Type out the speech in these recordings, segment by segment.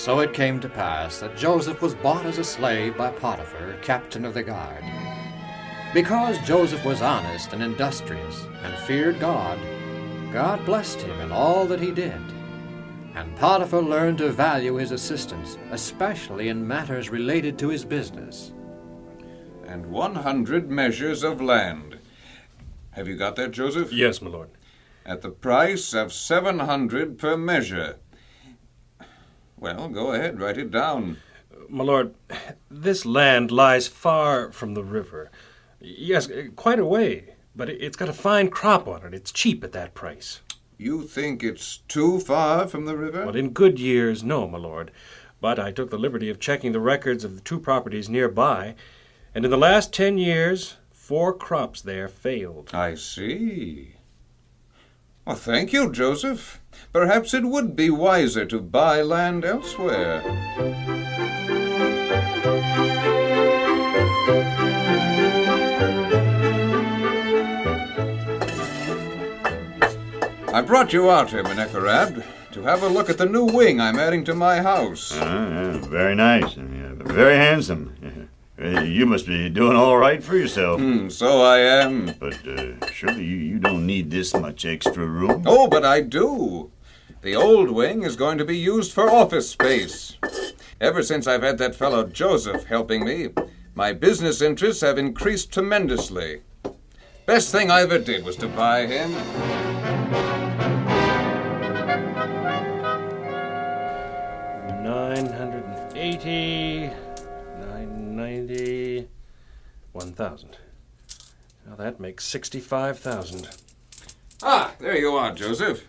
So it came to pass that Joseph was bought as a slave by Potiphar, captain of the guard. Because Joseph was honest and industrious and feared God, God blessed him in all that he did. And Potiphar learned to value his assistance, especially in matters related to his business. And 100 measures of land. Have you got that, Joseph? Yes, my lord. At the price of 700 per measure. Well, go ahead, write it down. My lord, this land lies far from the river. Yes, quite a way, but it's got a fine crop on it. It's cheap at that price. You think it's too far from the river? Well, in good years, no, my lord. But I took the liberty of checking the records of the 2 properties nearby, and in the last 10 years, 4 crops there failed. I see. Well, thank you, Joseph. Perhaps it would be wiser to buy land elsewhere. I brought you out here, Menecharad, to have a look at the new wing I'm adding to my house. Very nice. Very handsome. You must be doing all right for yourself. So I am. But surely you don't need this much extra room. Oh, but I do. The old wing is going to be used for office space. Ever since I've had that fellow Joseph helping me, my business interests have increased tremendously. Best thing I ever did was to buy him. $980, $990, $1,000. Now that makes $65,000. Ah, there you are, Joseph.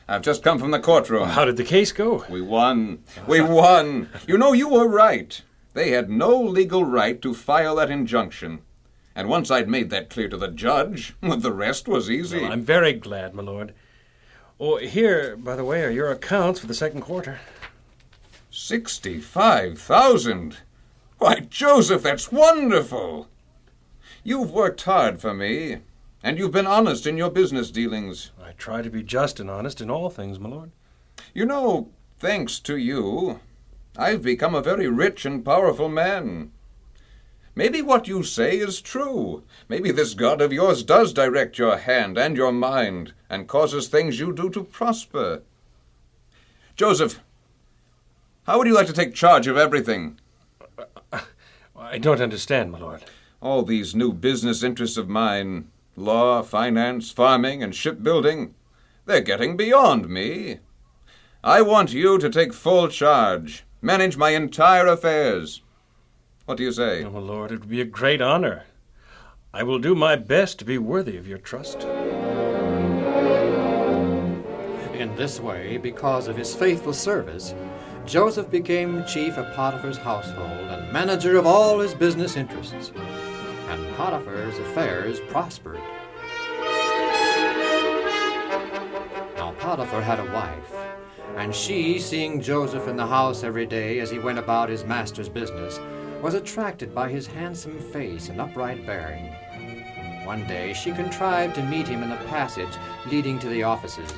I've just come from the courtroom. How did the case go? We won. We won. You know, you were right. They had no legal right to file that injunction. And once I'd made that clear to the judge, the rest was easy. Well, I'm very glad, my lord. Oh, here, by the way, are your accounts for the second quarter. 65,000. Why, Joseph, that's wonderful. You've worked hard for me, and you've been honest in your business dealings. I try to be just and honest in all things, my lord. You know, thanks to you, I've become a very rich and powerful man. Maybe what you say is true. Maybe this God of yours does direct your hand and your mind and causes things you do to prosper. Joseph, how would you like to take charge of everything? I don't understand, my lord. All these new business interests of mine, law, finance, farming, and shipbuilding, they're getting beyond me. I want you to take full charge, manage my entire affairs. What do you say? Oh, my lord, it would be a great honor. I will do my best to be worthy of your trust. In this way, because of his faithful service, Joseph became chief of Potiphar's household and manager of all his business interests. And Potiphar's affairs prospered. Now Potiphar had a wife, and she, seeing Joseph in the house every day as he went about his master's business, was attracted by his handsome face and upright bearing. One day she contrived to meet him in the passage leading to the offices.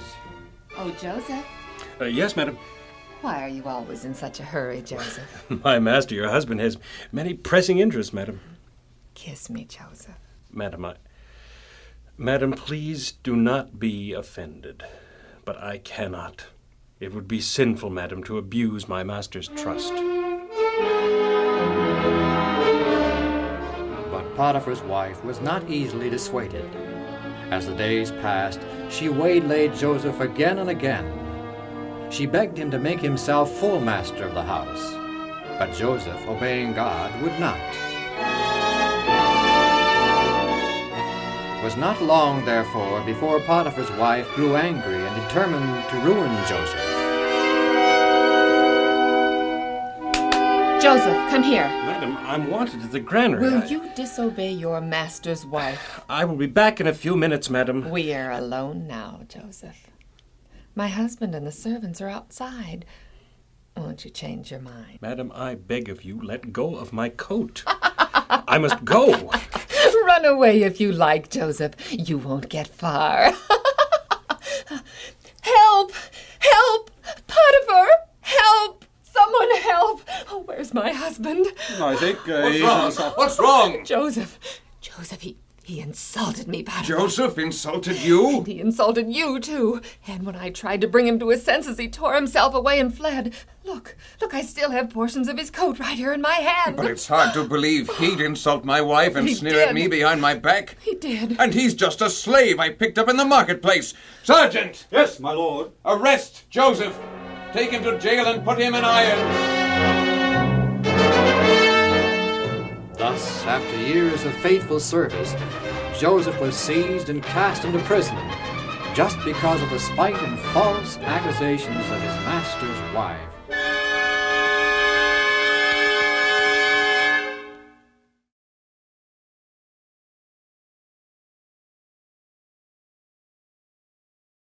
Oh, Joseph? Yes, madam. Why are you always in such a hurry, Joseph? My master, your husband, has many pressing interests, madam. Kiss me, Joseph. Madam, please do not be offended, but I cannot. It would be sinful, madam, to abuse my master's trust. But Potiphar's wife was not easily dissuaded. As the days passed, she waylaid Joseph again and again. She begged him to make himself full master of the house. But Joseph, obeying God, would not. It was not long, therefore, before Potiphar's wife grew angry and determined to ruin Joseph. Joseph, come here. Madam, I'm wanted at the granary. Will you disobey your master's wife? I will be back in a few minutes, madam. We are alone now, Joseph. My husband and the servants are outside. Won't you change your mind? Madam, I beg of you, let go of my coat. I must go. Run away if you like, Joseph. You won't get far. Help! Help! Potiphar! Help! Someone husband. I think What's wrong? Joseph, he insulted me, Potiphar. Joseph insulted you? And he insulted you, too. And when I tried to bring him to his senses, he tore himself away and fled. Look, I still have portions of his coat right here in my hand. But it's hard to believe he'd insult my wife and He sneer did. at me behind my back. He did. And he's just a slave I picked up in the marketplace. Sergeant! Yes, my lord. Arrest Joseph! Take him to jail and put him in irons! Thus, after years of faithful service, Joseph was seized and cast into prison, just because of the spite and false accusations of his master's wife.